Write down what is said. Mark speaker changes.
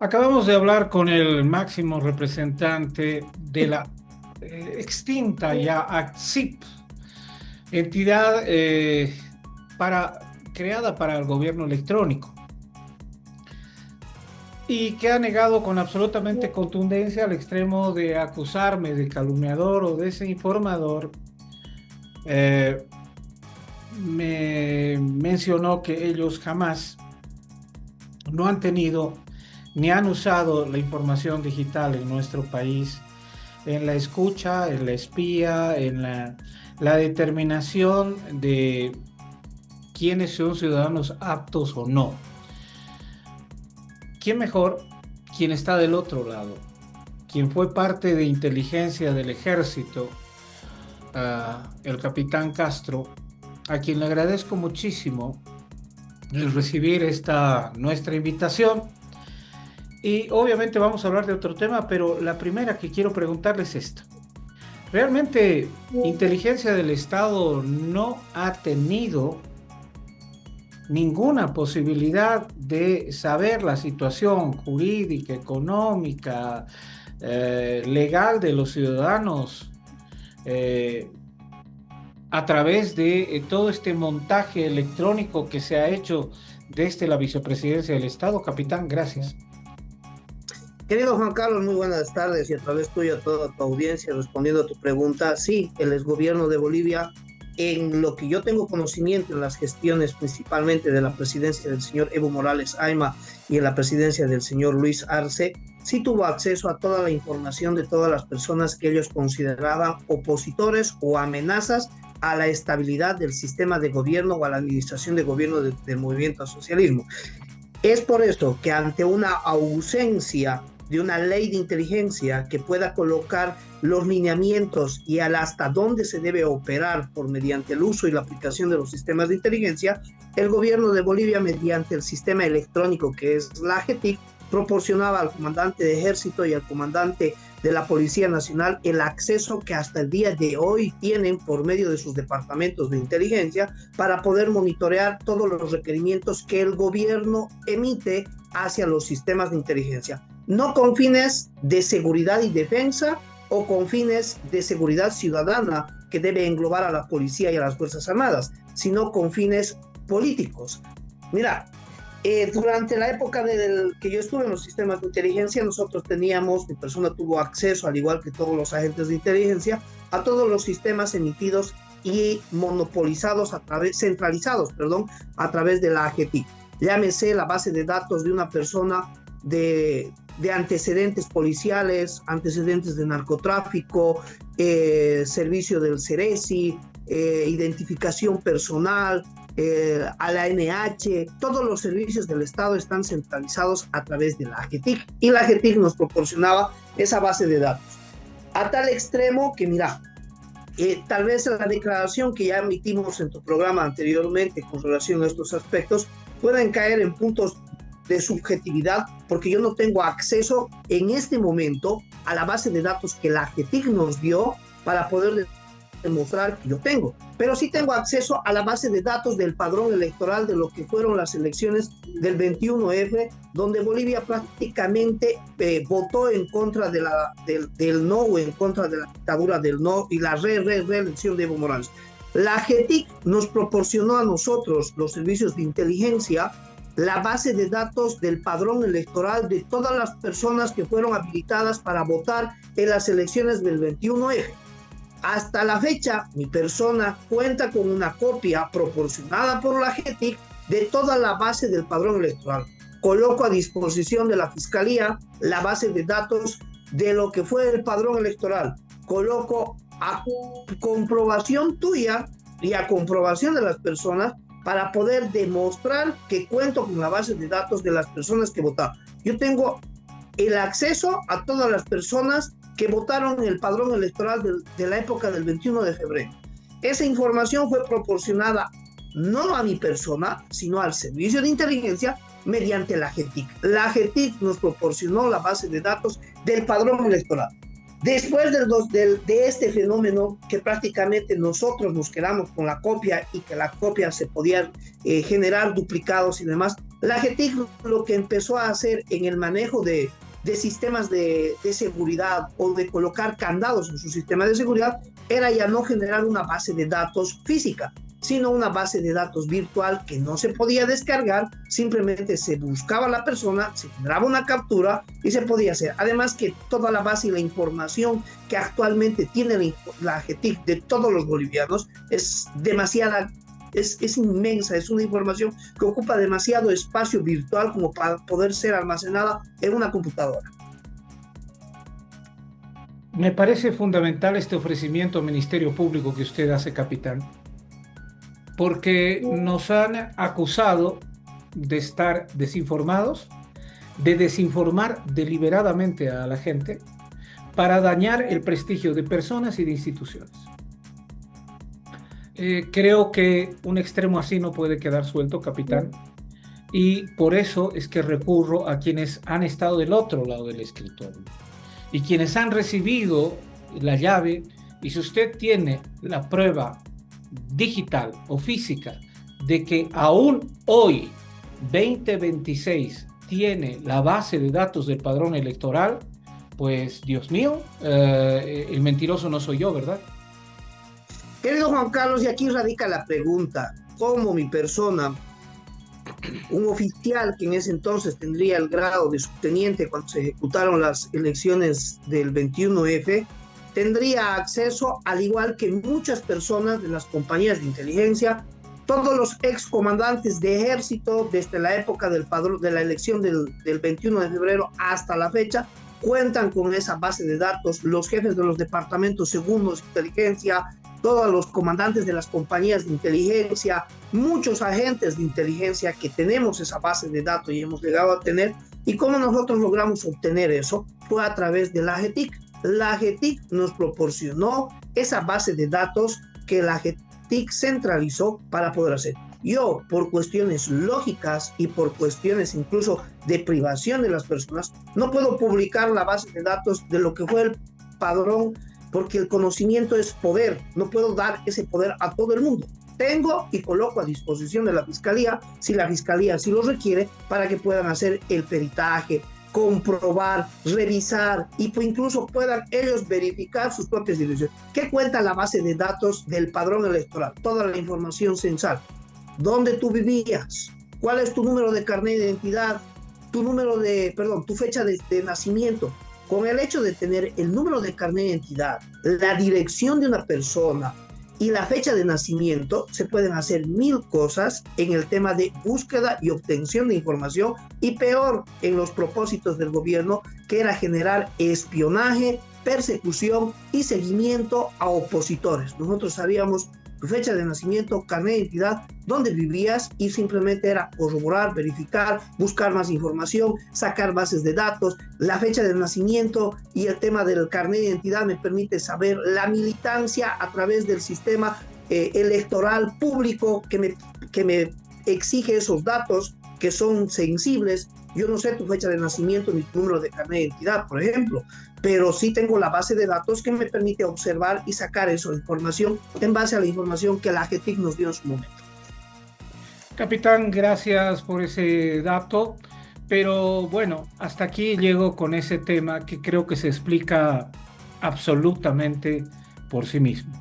Speaker 1: Acabamos de hablar con el máximo representante de la extinta ya ACSIP, entidad creada para el gobierno electrónico y que ha negado con absolutamente contundencia al extremo de acusarme de calumniador o desinformador. eh, Me mencionó que ellos jamás no han tenido ni han usado la información digital en nuestro país en la escucha, en la espía, en la determinación de quiénes son ciudadanos aptos o no. ¿Quién mejor? Quien está del otro lado, quien fue parte de inteligencia del ejército, el capitán Castro, a quien le agradezco muchísimo el recibir esta nuestra invitación. Y obviamente vamos a hablar de otro tema, pero la primera que quiero preguntarles es esta. ¿Realmente inteligencia del Estado no ha tenido ninguna posibilidad de saber la situación jurídica, económica, legal de los ciudadanos eh, a través de todo este montaje electrónico que se ha hecho desde la vicepresidencia del Estado? Capitán, gracias.
Speaker 2: Querido Juan Carlos, muy buenas tardes y a través tuyo a toda tu audiencia respondiendo a tu pregunta. Sí, el exgobierno de Bolivia, en lo que yo tengo conocimiento en las gestiones principalmente de la presidencia del señor Evo Morales Ayma y en la presidencia del señor Luis Arce, sí tuvo acceso a toda la información de todas las personas que ellos consideraban opositores o amenazas a la estabilidad del sistema de gobierno o a la administración de gobierno del movimiento al socialismo. Es por esto que ante una ausencia de una ley de inteligencia que pueda colocar los lineamientos y hasta dónde se debe operar por mediante el uso y la aplicación de los sistemas de inteligencia, el gobierno de Bolivia, mediante el sistema electrónico que es la AGETIC, proporcionaba al comandante de ejército y al comandante de la Policía Nacional el acceso que hasta el día de hoy tienen por medio de sus departamentos de inteligencia para poder monitorear todos los requerimientos que el gobierno emite hacia los sistemas de inteligencia, no con fines de seguridad y defensa o con fines de seguridad ciudadana que debe englobar a la policía y a las Fuerzas Armadas, sino con fines políticos. Mira, durante la época que yo estuve en los sistemas de inteligencia, nosotros teníamos, mi persona tuvo acceso, al igual que todos los agentes de inteligencia, a todos los sistemas emitidos y monopolizados centralizados, a través de la AGETIC. Llámese la base de datos de una persona de antecedentes policiales, antecedentes de narcotráfico, servicio del CERESI, identificación personal, a la NH, todos los servicios del Estado están centralizados a través de la AGETIC y la AGETIC nos proporcionaba esa base de datos. A tal extremo que, mira, tal vez la declaración que ya emitimos en tu programa anteriormente con relación a estos aspectos puedan caer en puntos de subjetividad porque yo no tengo acceso en este momento a la base de datos que la AGETIC nos dio para poder demostrar que yo tengo, pero sí tengo acceso a la base de datos del padrón electoral de lo que fueron las elecciones del 21F, donde Bolivia prácticamente votó en contra del no o en contra de la dictadura del no y la reelección de Evo Morales. La AGETIC nos proporcionó a nosotros, los servicios de inteligencia, la base de datos del padrón electoral de todas las personas que fueron habilitadas para votar en las elecciones del 21F. Hasta la fecha, mi persona cuenta con una copia proporcionada por la AGETIC de toda la base del padrón electoral. Coloco a disposición de la Fiscalía la base de datos de lo que fue el padrón electoral. Coloco a comprobación tuya y a comprobación de las personas para poder demostrar que cuento con la base de datos de las personas que votaron. Yo tengo el acceso a todas las personas que votaron en el padrón electoral de la época del 21 de febrero. Esa información fue proporcionada no a mi persona, sino al servicio de inteligencia mediante la AGETIC. La AGETIC nos proporcionó la base de datos del padrón electoral. Después de este fenómeno, que prácticamente nosotros nos quedamos con la copia y que la copia se podía generar duplicados y demás, la GETIC lo que empezó a hacer en el manejo de sistemas de seguridad o de colocar candados en su sistema de seguridad era ya no generar una base de datos física, sino una base de datos virtual que no se podía descargar, simplemente se buscaba a la persona, se generaba una captura y se podía hacer. Además que toda la base y la información que actualmente tiene la GETIC de todos los bolivianos es demasiada, es inmensa, es una información que ocupa demasiado espacio virtual como para poder ser almacenada en una computadora.
Speaker 1: Me parece fundamental este ofrecimiento al Ministerio Público que usted hace, capitán, porque nos han acusado de estar desinformados, de desinformar deliberadamente a la gente para dañar el prestigio de personas y de instituciones. Creo que un extremo así no puede quedar suelto, capitán, y por eso es que recurro a quienes han estado del otro lado del escritorio y quienes han recibido la llave. Y si usted tiene la prueba digital o física de que aún hoy, 2026, tiene la base de datos del padrón electoral, pues Dios mío, el mentiroso no soy yo, ¿verdad?
Speaker 2: Querido Juan Carlos, y aquí radica la pregunta: ¿cómo mi persona, un oficial que en ese entonces tendría el grado de subteniente cuando se ejecutaron las elecciones del 21F, tendría acceso, al igual que muchas personas de las compañías de inteligencia, todos los excomandantes de ejército desde la época del padrón, de la elección del 21 de febrero hasta la fecha, cuentan con esa base de datos, los jefes de los departamentos segundos de inteligencia, todos los comandantes de las compañías de inteligencia, muchos agentes de inteligencia que tenemos esa base de datos y hemos llegado a tener. ¿Y cómo nosotros logramos obtener eso? Fue a través de la GETIC. La GETIC nos proporcionó esa base de datos que la GETIC centralizó para poder hacer. Yo, por cuestiones lógicas y por cuestiones incluso de privación de las personas, no puedo publicar la base de datos de lo que fue el padrón, porque el conocimiento es poder. No puedo dar ese poder a todo el mundo. Tengo y coloco a disposición de la Fiscalía, si la Fiscalía así lo requiere, para que puedan hacer el peritaje, comprobar, revisar y incluso puedan ellos verificar sus propias direcciones. ¿Qué cuenta la base de datos del padrón electoral? Toda la información censal. ¿Dónde tú vivías? ¿Cuál es tu número de carnet de identidad? Tu fecha de nacimiento. Con el hecho de tener el número de carnet de identidad, la dirección de una persona y la fecha de nacimiento, se pueden hacer 1000 cosas en el tema de búsqueda y obtención de información, y peor en los propósitos del gobierno, que era generar espionaje, persecución y seguimiento a opositores. Nosotros sabíamos tu fecha de nacimiento, carnet de identidad, dónde vivías, y simplemente era corroborar, verificar, buscar más información, sacar bases de datos. La fecha de nacimiento y el tema del carnet de identidad me permite saber la militancia a través del sistema electoral público que me exige esos datos que son sensibles. Yo no sé tu fecha de nacimiento ni tu número de carnet de identidad, por ejemplo, pero sí tengo la base de datos que me permite observar y sacar esa información en base a la información que la GETIC nos dio en su momento.
Speaker 1: Capitán, gracias por ese dato, pero bueno, hasta aquí llego con ese tema que creo que se explica absolutamente por sí mismo.